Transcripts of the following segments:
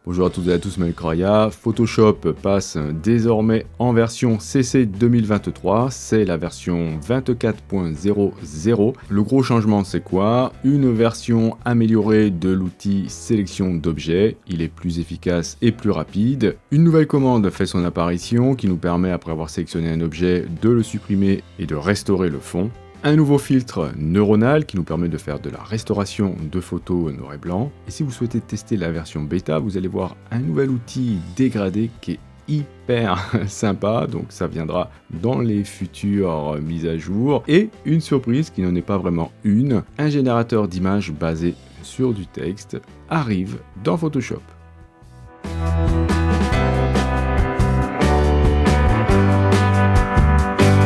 Bonjour à toutes et à tous, Mel Croya. Photoshop passe désormais en version CC 2023, c'est la version 24.00. Le gros changement c'est quoi? Une version améliorée de l'outil sélection d'objets, il est plus efficace et plus rapide. Une nouvelle commande fait son apparition qui nous permet, après avoir sélectionné un objet, de le supprimer et de restaurer le fond. Un nouveau filtre neuronal qui nous permet de faire de la restauration de photos noir et blanc. Et si vous souhaitez tester la version bêta, vous allez voir un nouvel outil dégradé qui est hyper sympa, donc ça viendra dans les futures mises à jour. Et une surprise qui n'en est pas vraiment une, un générateur d'images basé sur du texte arrive dans Photoshop.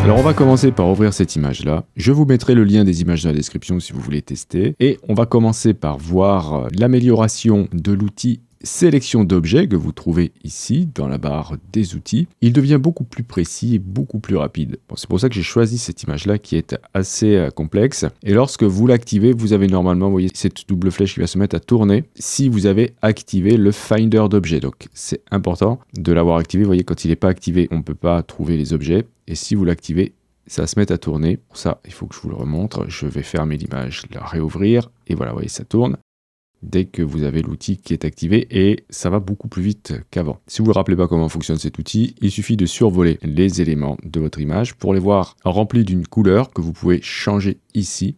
Alors on va commencer par ouvrir cette image là, je vous mettrai le lien des images dans la description si vous voulez tester, et on va commencer par voir l'amélioration de l'outil sélection d'objets que vous trouvez ici dans la barre des outils. Il devient beaucoup plus précis et beaucoup plus rapide. Bon, c'est pour ça que j'ai choisi cette image là qui est assez complexe, et lorsque vous l'activez, vous avez normalement, vous voyez, cette double flèche qui va se mettre à tourner si vous avez activé le Finder d'objets. Donc c'est important de l'avoir activé. Vous voyez, quand il n'est pas activé, on ne peut pas trouver les objets. Et si vous l'activez, ça va se mettre à tourner. Pour ça, il faut que je vous le remontre. Je vais fermer l'image, la réouvrir. Et voilà, vous voyez, ça tourne dès que vous avez l'outil qui est activé. Et ça va beaucoup plus vite qu'avant. Si vous ne vous rappelez pas comment fonctionne cet outil, il suffit de survoler les éléments de votre image pour les voir remplis d'une couleur que vous pouvez changer ici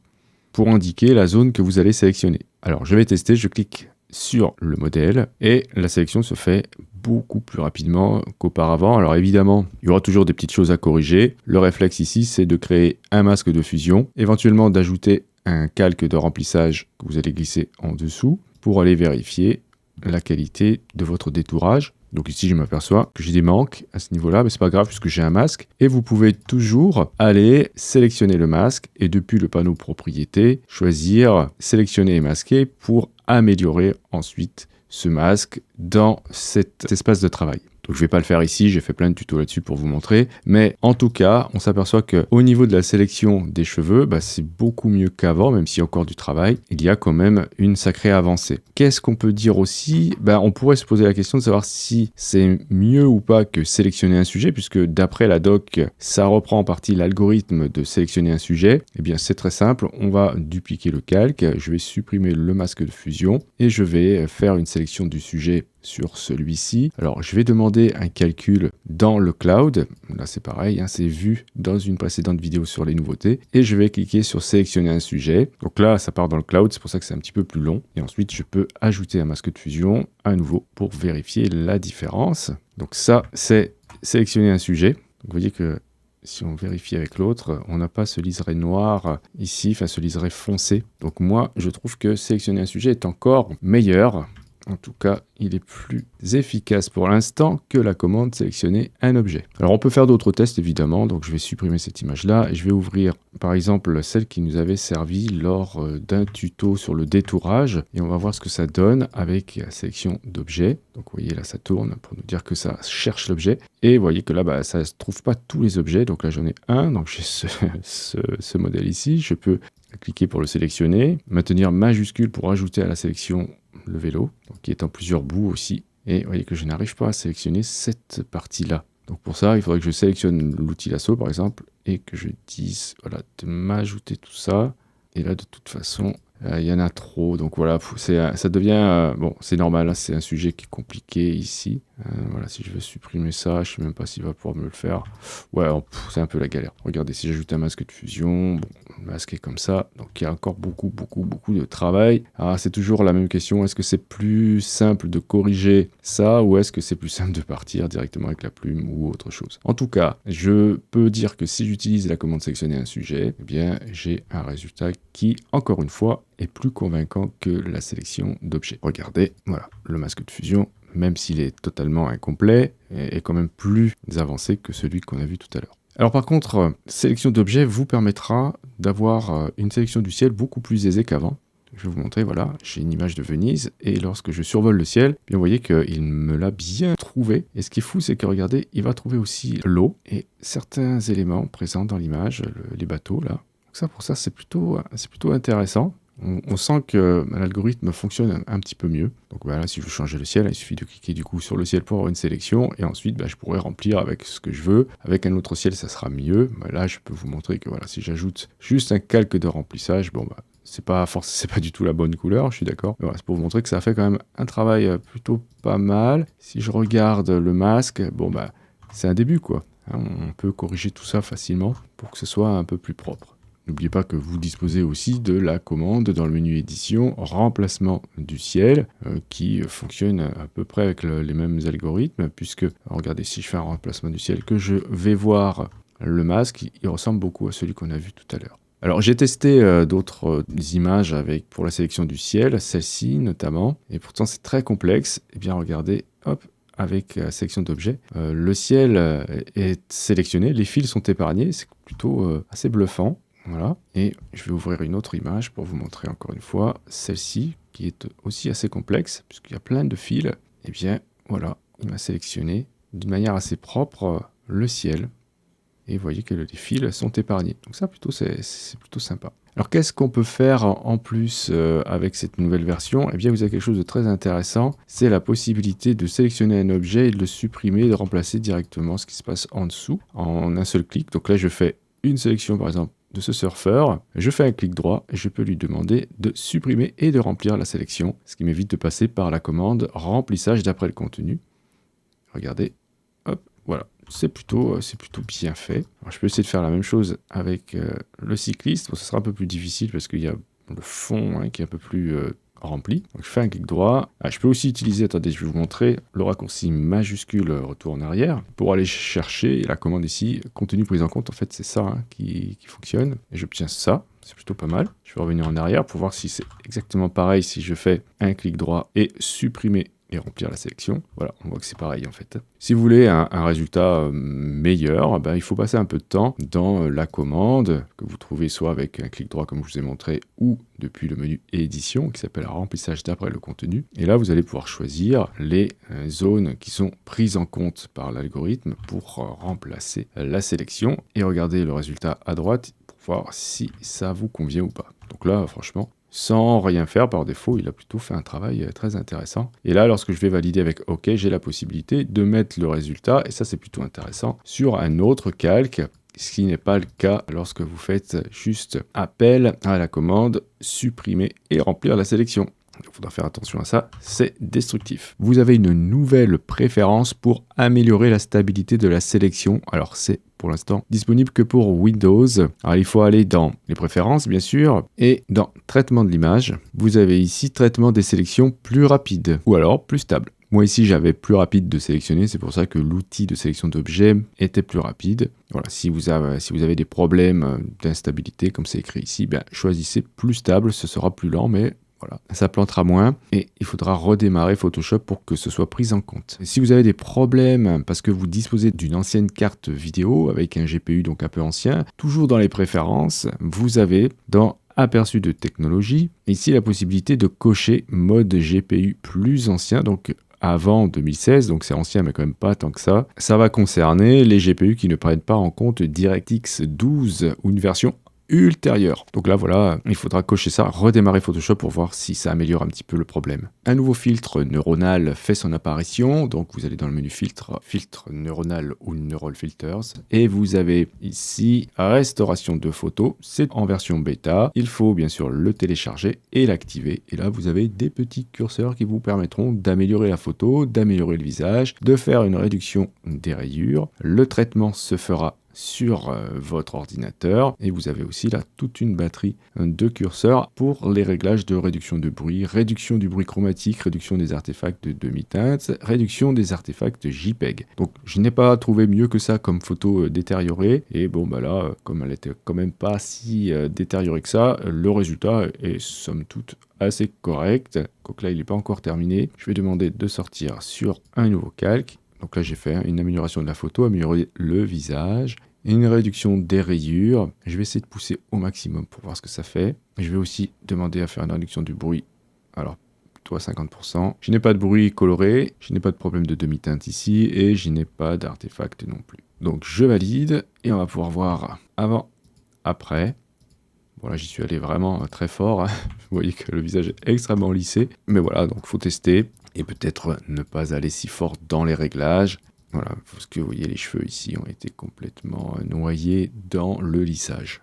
pour indiquer la zone que vous allez sélectionner. Alors, je vais tester. Je clique sur le modèle et la sélection se fait beaucoup plus rapidement qu'auparavant. Alors évidemment, il y aura toujours des petites choses à corriger. Le réflexe ici, c'est de créer un masque de fusion, éventuellement d'ajouter un calque de remplissage que vous allez glisser en dessous pour aller vérifier la qualité de votre détourage. Donc ici, je m'aperçois que j'ai des manques à ce niveau-là, mais c'est pas grave puisque j'ai un masque. Et vous pouvez toujours aller sélectionner le masque et depuis le panneau propriétés, choisir sélectionner et masquer pour améliorer ensuite ce masque dans cet espace de travail. Donc je ne vais pas le faire ici, j'ai fait plein de tutos là-dessus pour vous montrer, mais en tout cas, on s'aperçoit qu'au niveau de la sélection des cheveux, c'est beaucoup mieux qu'avant, même s'il y a encore du travail, il y a quand même une sacrée avancée. Qu'est-ce qu'on peut dire aussi? On pourrait se poser la question de savoir si c'est mieux ou pas que sélectionner un sujet, puisque d'après la doc, ça reprend en partie l'algorithme de sélectionner un sujet. Eh bien c'est très simple, on va dupliquer le calque, je vais supprimer le masque de fusion, et je vais faire une sélection du sujet sur celui-ci. Alors, je vais demander un calcul dans le cloud. Là, c'est pareil, c'est vu dans une précédente vidéo sur les nouveautés. Et je vais cliquer sur sélectionner un sujet. Donc là, ça part dans le cloud, c'est pour ça que c'est un petit peu plus long. Et ensuite, je peux ajouter un masque de fusion à nouveau pour vérifier la différence. Donc ça, c'est sélectionner un sujet. Donc, vous voyez que si on vérifie avec l'autre, on n'a pas ce liseré noir ici, ce liseré foncé. Donc moi, je trouve que sélectionner un sujet est encore meilleur. En tout cas, il est plus efficace pour l'instant que la commande sélectionner un objet. Alors on peut faire d'autres tests évidemment, donc je vais supprimer cette image-là et je vais ouvrir par exemple celle qui nous avait servi lors d'un tuto sur le détourage et on va voir ce que ça donne avec la sélection d'objets. Donc vous voyez là ça tourne pour nous dire que ça cherche l'objet et vous voyez que là ça ne trouve pas tous les objets, donc là j'en ai un, donc j'ai ce modèle ici, je peux cliquer pour le sélectionner, maintenir majuscule pour ajouter à la sélection le vélo, donc qui est en plusieurs bouts aussi. Et vous voyez que je n'arrive pas à sélectionner cette partie-là. Donc pour ça, il faudrait que je sélectionne l'outil lasso par exemple et que je dise voilà, de m'ajouter tout ça. Et là, de toute façon, il y en a trop. Donc voilà, ça devient... bon, c'est normal, c'est un sujet qui est compliqué ici. Voilà, si je veux supprimer ça, je ne sais même pas s'il va pouvoir me le faire. Ouais, c'est un peu la galère. Regardez, si j'ajoute un masque de fusion, bon, le masque est comme ça. Donc il y a encore beaucoup de travail. Alors c'est toujours la même question, est-ce que c'est plus simple de corriger ça ou est-ce que c'est plus simple de partir directement avec la plume ou autre chose? En tout cas, je peux dire que si j'utilise la commande sélectionner un sujet, eh bien j'ai un résultat qui, encore une fois, est plus convaincant que la sélection d'objets. Regardez, voilà, le masque de fusion, même s'il est totalement incomplet, est quand même plus avancé que celui qu'on a vu tout à l'heure. Alors par contre, sélection d'objets vous permettra d'avoir une sélection du ciel beaucoup plus aisée qu'avant. Je vais vous montrer, voilà, j'ai une image de Venise, et lorsque je survole le ciel, bien vous voyez qu'il me l'a bien trouvé. Et ce qui est fou, c'est que regardez, il va trouver aussi l'eau, et certains éléments présents dans l'image, les bateaux là. Donc ça, pour ça, c'est plutôt intéressant. on sent que l'algorithme fonctionne un petit peu mieux. Donc voilà, si je veux changer le ciel, il suffit de cliquer du coup sur le ciel pour avoir une sélection, et ensuite je pourrais remplir avec ce que je veux. Avec un autre ciel, ça sera mieux. Là, je peux vous montrer que voilà, si j'ajoute juste un calque de remplissage, c'est pas du tout la bonne couleur, je suis d'accord. Voilà, c'est pour vous montrer que ça fait quand même un travail plutôt pas mal. Si je regarde le masque, c'est un début quoi. On peut corriger tout ça facilement pour que ce soit un peu plus propre. N'oubliez pas que vous disposez aussi de la commande dans le menu édition remplacement du ciel qui fonctionne à peu près avec les mêmes algorithmes, puisque regardez, si je fais un remplacement du ciel, que je vais voir le masque, il ressemble beaucoup à celui qu'on a vu tout à l'heure. Alors j'ai testé d'autres images pour la sélection du ciel, celle-ci notamment, et pourtant c'est très complexe. Eh bien regardez, hop, avec la sélection d'objets, le ciel est sélectionné, les fils sont épargnés, c'est plutôt assez bluffant. Voilà, et je vais ouvrir une autre image pour vous montrer encore une fois celle-ci, qui est aussi assez complexe, puisqu'il y a plein de fils. Et bien voilà, il m'a sélectionné d'une manière assez propre le ciel. Et vous voyez que les fils sont épargnés. Donc ça, c'est plutôt sympa. Alors qu'est-ce qu'on peut faire en plus avec cette nouvelle version? Eh bien, vous avez quelque chose de très intéressant. C'est la possibilité de sélectionner un objet et de le supprimer, et de remplacer directement ce qui se passe en dessous en un seul clic. Donc là, je fais une sélection, par exemple, de ce surfeur. Je fais un clic droit et je peux lui demander de supprimer et de remplir la sélection, ce qui m'évite de passer par la commande remplissage d'après le contenu. Regardez, hop, voilà. C'est plutôt bien fait. Alors, je peux essayer de faire la même chose avec le cycliste. Bon, ça sera un peu plus difficile parce qu'il y a le fond qui est un peu plus rempli. Donc, je fais un clic droit. Je peux aussi utiliser, attendez, je vais vous montrer le raccourci majuscule retour en arrière pour aller chercher la commande ici, contenu pris en compte. En fait, c'est ça qui fonctionne. Et j'obtiens ça. C'est plutôt pas mal. Je vais revenir en arrière pour voir si c'est exactement pareil si je fais un clic droit et supprimer et remplir la sélection. Voilà, on voit que c'est pareil en fait. Si vous voulez un résultat meilleur, il faut passer un peu de temps dans la commande que vous trouvez soit avec un clic droit comme je vous ai montré ou depuis le menu édition qui s'appelle remplissage d'après le contenu. Et là, vous allez pouvoir choisir les zones qui sont prises en compte par l'algorithme pour remplacer la sélection et regarder le résultat à droite pour voir si ça vous convient ou pas. Donc là, franchement, sans rien faire par défaut, il a plutôt fait un travail très intéressant. Et là, lorsque je vais valider avec OK, j'ai la possibilité de mettre le résultat, et ça c'est plutôt intéressant, sur un autre calque, ce qui n'est pas le cas lorsque vous faites juste appel à la commande supprimer et remplir la sélection. Il faudra faire attention à ça, c'est destructif. Vous avez une nouvelle préférence pour améliorer la stabilité de la sélection. Alors c'est pour l'instant disponible que pour Windows. Alors il faut aller dans les préférences bien sûr et dans traitement de l'image. Vous avez ici traitement des sélections plus rapide ou alors plus stable. Moi ici j'avais plus rapide de sélectionner, c'est pour ça que l'outil de sélection d'objets était plus rapide. Voilà, si vous avez des problèmes d'instabilité comme c'est écrit ici, choisissez plus stable, ce sera plus lent mais voilà, ça plantera moins et il faudra redémarrer Photoshop pour que ce soit pris en compte. Si vous avez des problèmes parce que vous disposez d'une ancienne carte vidéo avec un GPU donc un peu ancien, toujours dans les préférences, vous avez dans aperçu de technologie, ici la possibilité de cocher mode GPU plus ancien, donc avant 2016, donc c'est ancien mais quand même pas tant que ça. Ça va concerner les GPU qui ne prennent pas en compte DirectX 12 ou une version ultérieure. Donc là voilà, il faudra cocher ça, redémarrer Photoshop pour voir si ça améliore un petit peu le problème. Un nouveau filtre neuronal fait son apparition, donc vous allez dans le menu filtre neuronal ou Neural Filters, et vous avez ici restauration de photos, c'est en version bêta, il faut bien sûr le télécharger et l'activer, et là vous avez des petits curseurs qui vous permettront d'améliorer la photo, d'améliorer le visage, de faire une réduction des rayures, le traitement se fera sur votre ordinateur et vous avez aussi là toute une batterie de curseurs pour les réglages de réduction de bruit, réduction du bruit chromatique, réduction des artefacts de demi-teinte, réduction des artefacts JPEG. Donc je n'ai pas trouvé mieux que ça comme photo détériorée et là comme elle était quand même pas si détériorée que ça, le résultat est somme toute assez correct. Donc là il n'est pas encore terminé, je vais demander de sortir sur un nouveau calque. Donc là, j'ai fait une amélioration de la photo, améliorer le visage, une réduction des rayures. Je vais essayer de pousser au maximum pour voir ce que ça fait. Je vais aussi demander à faire une réduction du bruit, alors plutôt à 50%. Je n'ai pas de bruit coloré, je n'ai pas de problème de demi-teinte ici, et je n'ai pas d'artefact non plus. Donc je valide, et on va pouvoir voir avant, après. Voilà, j'y suis allé vraiment très fort, hein. Vous voyez que le visage est extrêmement lissé. Mais voilà, donc faut tester et peut-être ne pas aller si fort dans les réglages. Voilà, parce que vous voyez, les cheveux ici ont été complètement noyés dans le lissage.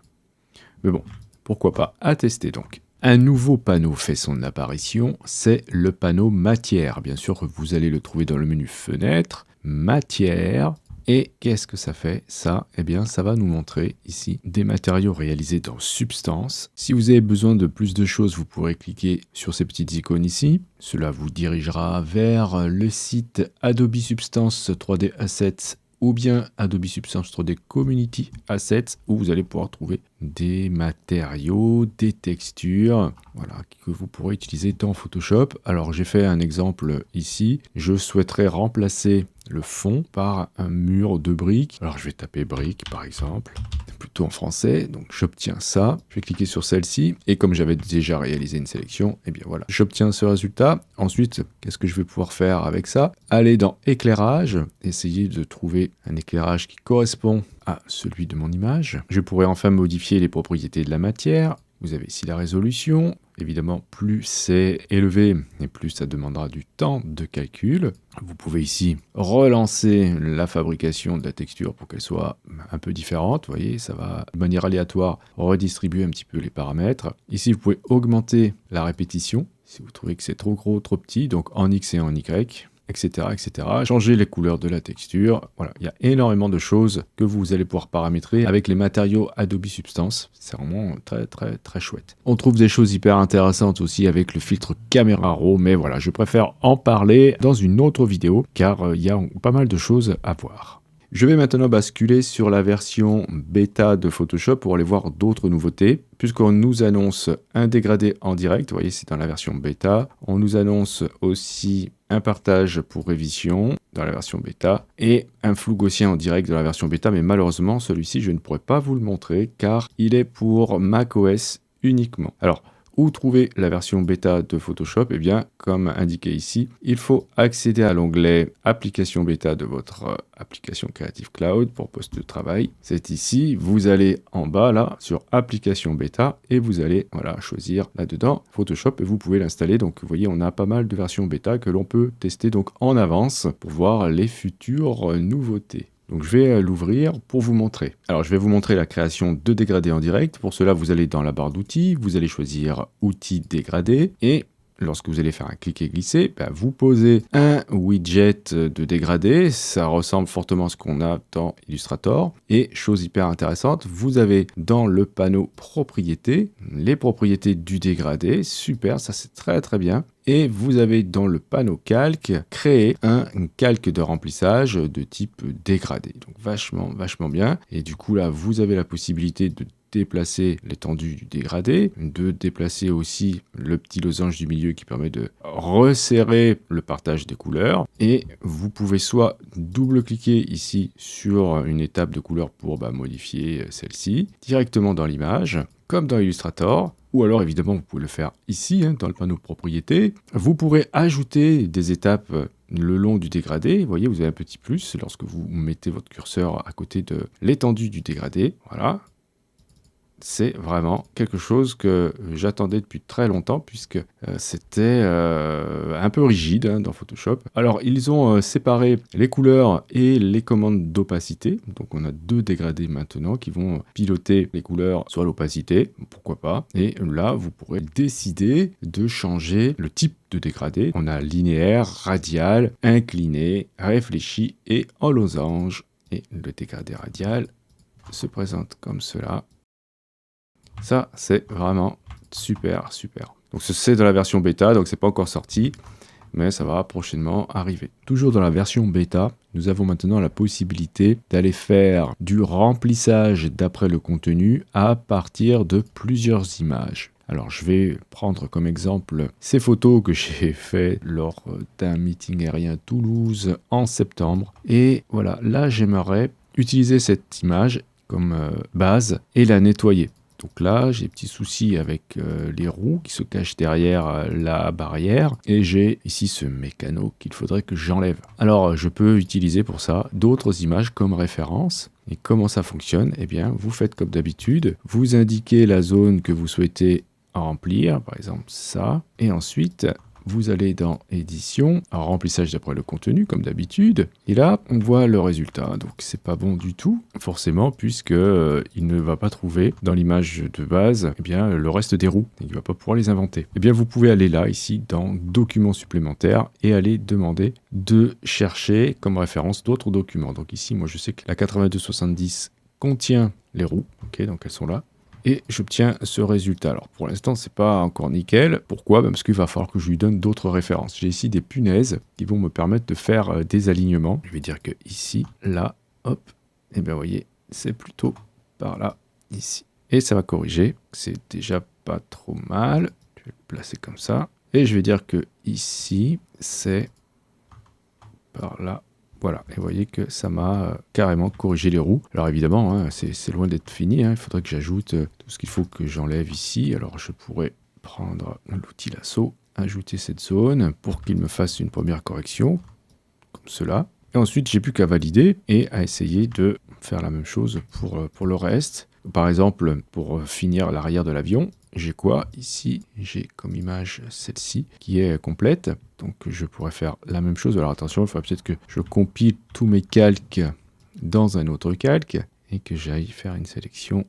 Mais bon, pourquoi pas, à tester donc. Un nouveau panneau fait son apparition, c'est le panneau matière. Bien sûr, vous allez le trouver dans le menu fenêtre, matière. Et qu'est-ce que ça fait ça? Eh bien, ça va nous montrer ici des matériaux réalisés dans Substance. Si vous avez besoin de plus de choses, vous pourrez cliquer sur ces petites icônes ici. Cela vous dirigera vers le site Adobe Substance 3D Assets ou bien Adobe Substance 3D Community Assets, où vous allez pouvoir trouver des matériaux, des textures, voilà, que vous pourrez utiliser dans Photoshop. Alors j'ai fait un exemple ici, je souhaiterais remplacer le fond par un mur de briques. Alors je vais taper briques par exemple, plutôt en français, donc j'obtiens ça, je vais cliquer sur celle-ci, et comme j'avais déjà réalisé une sélection, et bien voilà, j'obtiens ce résultat. Ensuite, qu'est-ce que je vais pouvoir faire avec ça? Aller dans éclairage, essayer de trouver un éclairage qui correspond à celui de mon image. Je pourrais enfin modifier les propriétés de la matière. Vous avez ici la résolution. Évidemment, plus c'est élevé et plus ça demandera du temps de calcul. Vous pouvez ici relancer la fabrication de la texture pour qu'elle soit un peu différente. Vous voyez, ça va de manière aléatoire redistribuer un petit peu les paramètres. Ici, vous pouvez augmenter la répétition si vous trouvez que c'est trop gros, trop petit, donc en X et en Y. Etc., etc. Changer les couleurs de la texture. Voilà, il y a énormément de choses que vous allez pouvoir paramétrer avec les matériaux Adobe Substance. C'est vraiment très, très, très chouette. On trouve des choses hyper intéressantes aussi avec le filtre Camera Raw, mais voilà, je préfère en parler dans une autre vidéo car il y a pas mal de choses à voir. Je vais maintenant basculer sur la version bêta de Photoshop pour aller voir d'autres nouveautés. Puisqu'on nous annonce un dégradé en direct, vous voyez, c'est dans la version bêta. On nous annonce aussi un partage pour révision dans la version bêta et un flou gaussien en direct dans la version bêta. Mais malheureusement, celui-ci, je ne pourrais pas vous le montrer car il est pour macOS uniquement. Alors, où trouver la version bêta de Photoshop? Eh bien, comme indiqué ici, il faut accéder à l'onglet Application bêta de votre application Creative Cloud pour poste de travail. C'est ici, vous allez en bas là sur Application bêta et vous allez voilà, choisir là-dedans Photoshop et vous pouvez l'installer. Donc vous voyez, on a pas mal de versions bêta que l'on peut tester donc en avance pour voir les futures nouveautés. Donc je vais l'ouvrir pour vous montrer. Alors je vais vous montrer la création de dégradés en direct. Pour cela, vous allez dans la barre d'outils, vous allez choisir Outils dégradés et lorsque vous allez faire un cliquer-glisser, vous posez un widget de dégradé. Ça ressemble fortement à ce qu'on a dans Illustrator. Et chose hyper intéressante, vous avez dans le panneau propriétés, les propriétés du dégradé. Super, ça c'est très très bien. Et vous avez dans le panneau calque créé un calque de remplissage de type dégradé. Donc vachement bien. Et du coup là, vous avez la possibilité de déplacer l'étendue du dégradé, de déplacer aussi le petit losange du milieu qui permet de resserrer le partage des couleurs. Et vous pouvez soit double-cliquer ici sur une étape de couleur pour modifier celle-ci, directement dans l'image, comme dans Illustrator. Ou alors, évidemment, vous pouvez le faire ici, dans le panneau propriétés. Vous pourrez ajouter des étapes le long du dégradé. Vous voyez, vous avez un petit plus lorsque vous mettez votre curseur à côté de l'étendue du dégradé. Voilà. C'est vraiment quelque chose que j'attendais depuis très longtemps puisque c'était un peu rigide dans Photoshop. Alors, ils ont séparé les couleurs et les commandes d'opacité. Donc, on a deux dégradés maintenant qui vont piloter les couleurs sur l'opacité, pourquoi pas. Et là, vous pourrez décider de changer le type de dégradé. On a linéaire, radial, incliné, réfléchi et en losange. Et le dégradé radial se présente comme cela. Ça, c'est vraiment super. Donc, c'est dans la version bêta, donc c'est pas encore sorti, mais ça va prochainement arriver. Toujours dans la version bêta, nous avons maintenant la possibilité d'aller faire du remplissage d'après le contenu à partir de plusieurs images. Alors, je vais prendre comme exemple ces photos que j'ai fait lors d'un meeting aérien à Toulouse en septembre. Et voilà, là, j'aimerais utiliser cette image comme base et la nettoyer. Donc là, j'ai des petits soucis avec les roues qui se cachent derrière la barrière. Et j'ai ici ce mécano qu'il faudrait que j'enlève. Alors, je peux utiliser pour ça d'autres images comme référence. Et comment ça fonctionne? Eh bien, vous faites comme d'habitude. Vous indiquez la zone que vous souhaitez remplir, par exemple ça. Et ensuite, vous allez dans édition, remplissage d'après le contenu, comme d'habitude. Et là, on voit le résultat. Donc, c'est pas bon du tout, forcément, puisque il ne va pas trouver dans l'image de base, eh bien, le reste des roues. Il ne va pas pouvoir les inventer. Eh bien, vous pouvez aller là, ici, dans documents supplémentaires et aller demander de chercher comme référence d'autres documents. Donc ici, moi, je sais que la 8270 contient les roues. Ok, donc elles sont là. Et j'obtiens ce résultat. Alors pour l'instant, c'est pas encore nickel. Pourquoi? Parce qu'il va falloir que je lui donne d'autres références. J'ai ici des punaises qui vont me permettre de faire des alignements. Je vais dire que ici, là, hop, et bien vous voyez, c'est plutôt par là, ici. Et ça va corriger. C'est déjà pas trop mal. Je vais le placer comme ça. Et je vais dire que ici, c'est par là. Voilà, et vous voyez que ça m'a carrément corrigé les roues. Alors évidemment, hein, c'est loin d'être fini. Hein. Il faudrait que j'ajoute tout ce qu'il faut que j'enlève ici. Alors je pourrais prendre l'outil lasso, ajouter cette zone pour qu'il me fasse une première correction, comme cela. Et ensuite, j'ai plus qu'à valider et à essayer de faire la même chose pour le reste. Par exemple, pour finir l'arrière de l'avion, j'ai quoi? Ici, j'ai comme image celle-ci qui est complète. Donc, je pourrais faire la même chose. Alors, attention, il faudrait peut-être que je compile tous mes calques dans un autre calque et que j'aille faire une sélection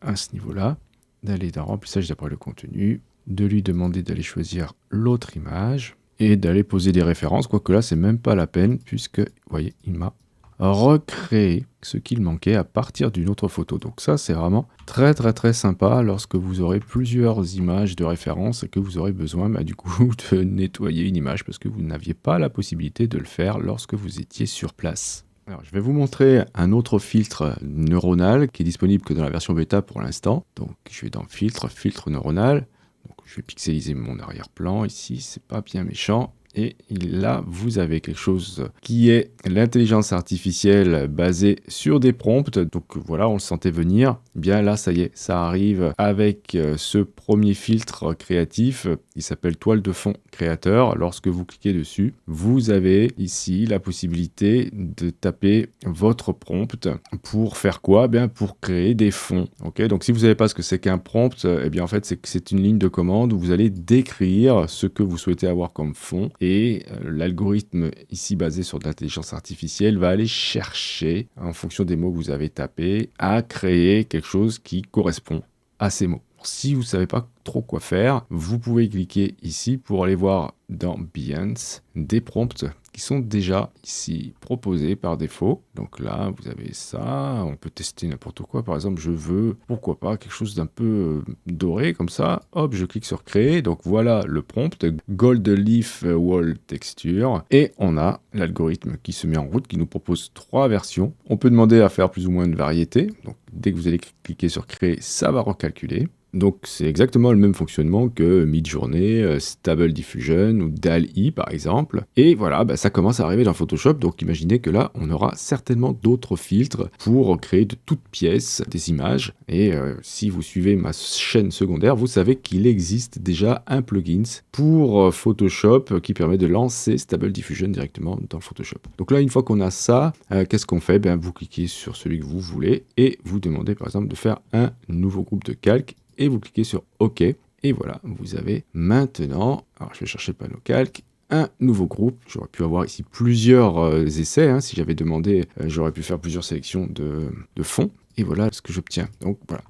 à ce niveau-là, d'aller dans remplissage d'après le contenu, de lui demander d'aller choisir l'autre image et d'aller poser des références. Quoique là, c'est même pas la peine puisque, vous voyez, il m'a recréer ce qu'il manquait à partir d'une autre photo. Donc ça, c'est vraiment très très très sympa lorsque vous aurez plusieurs images de référence et que vous aurez besoin du coup de nettoyer une image parce que vous n'aviez pas la possibilité de le faire lorsque vous étiez sur place. Alors, je vais vous montrer un autre filtre neuronal qui est disponible que dans la version bêta pour l'instant. Donc je vais dans filtre, filtre neuronal. Donc je vais pixeliser mon arrière-plan ici, c'est pas bien méchant. Et là, vous avez quelque chose qui est l'intelligence artificielle basée sur des prompts. Donc voilà, on le sentait venir. Eh bien là, ça y est, ça arrive avec ce premier filtre créatif qui s'appelle toile de fond créateur. Lorsque vous cliquez dessus, vous avez ici la possibilité de taper votre prompt pour faire quoi? Bien pour créer des fonds. Ok, donc si vous ne savez pas ce que c'est qu'un prompt, eh bien en fait c'est une ligne de commande où vous allez décrire ce que vous souhaitez avoir comme fond. Et l'algorithme ici basé sur de l'intelligence artificielle va aller chercher, en fonction des mots que vous avez tapés, à créer quelque chose qui correspond à ces mots. Si vous ne savez pas trop quoi faire, vous pouvez cliquer ici pour aller voir dans Behance des prompts qui sont déjà ici proposés par défaut. Donc là, vous avez ça, on peut tester n'importe quoi. Par exemple, je veux, pourquoi pas, quelque chose d'un peu doré comme ça. Hop, je clique sur créer. Donc voilà le prompt, Gold Leaf Wall Texture. Et on a l'algorithme qui se met en route, qui nous propose 3 versions. On peut demander à faire plus ou moins une variété. Donc dès que vous allez cliquer sur créer, ça va recalculer. Donc c'est exactement le même fonctionnement que Midjourney, Stable Diffusion ou DALL-E par exemple. Et voilà, ça commence à arriver dans Photoshop, donc imaginez que là on aura certainement d'autres filtres pour créer de toutes pièces des images. Et si vous suivez ma chaîne secondaire, vous savez qu'il existe déjà un plugin pour Photoshop qui permet de lancer Stable Diffusion directement dans Photoshop. Donc là, une fois qu'on a ça, qu'est-ce qu'on fait? Vous cliquez sur celui que vous voulez et vous demandez par exemple de faire un nouveau groupe de calques. Et vous cliquez sur OK. Et voilà, vous avez maintenant, alors je vais chercher le panneau calque, un nouveau groupe. J'aurais pu avoir ici plusieurs essais. Hein. Si j'avais demandé, j'aurais pu faire plusieurs sélections de fonds. Et voilà ce que j'obtiens. Donc voilà.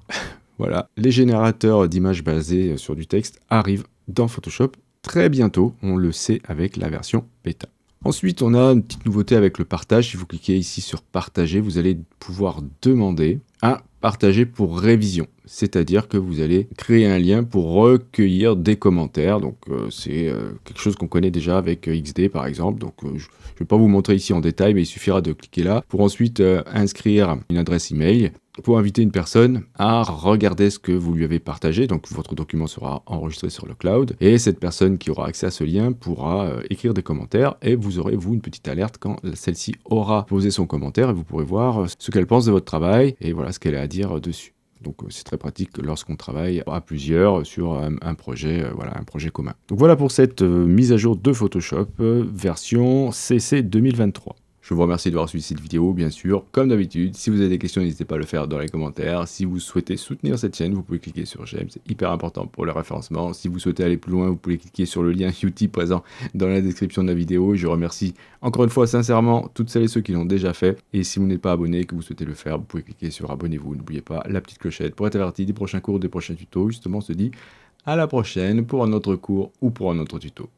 Voilà, les générateurs d'images basés sur du texte arrivent dans Photoshop très bientôt. On le sait avec la version bêta. Ensuite, on a une petite nouveauté avec le partage. Si vous cliquez ici sur partager, vous allez pouvoir demander à partager pour révision. C'est-à-dire que vous allez créer un lien pour recueillir des commentaires. Donc c'est quelque chose qu'on connaît déjà avec XD par exemple. Donc je ne vais pas vous montrer ici en détail, mais il suffira de cliquer là pour ensuite inscrire une adresse email pour inviter une personne à regarder ce que vous lui avez partagé. Donc votre document sera enregistré sur le cloud et cette personne qui aura accès à ce lien pourra écrire des commentaires et vous aurez vous une petite alerte quand celle-ci aura posé son commentaire et vous pourrez voir ce qu'elle pense de votre travail et voilà ce qu'elle a à dire dessus. Donc c'est très pratique lorsqu'on travaille à plusieurs sur un projet, voilà, un projet commun. Donc voilà pour cette mise à jour de Photoshop version CC 2023. Je vous remercie d'avoir suivi cette vidéo, bien sûr. Comme d'habitude, si vous avez des questions, n'hésitez pas à le faire dans les commentaires. Si vous souhaitez soutenir cette chaîne, vous pouvez cliquer sur j'aime, c'est hyper important pour le référencement. Si vous souhaitez aller plus loin, vous pouvez cliquer sur le lien Utip présent dans la description de la vidéo. Je remercie encore une fois sincèrement toutes celles et ceux qui l'ont déjà fait. Et si vous n'êtes pas abonné et que vous souhaitez le faire, vous pouvez cliquer sur abonnez-vous. N'oubliez pas la petite clochette pour être averti des prochains cours, des prochains tutos. Justement, on se dit à la prochaine pour un autre cours ou pour un autre tuto.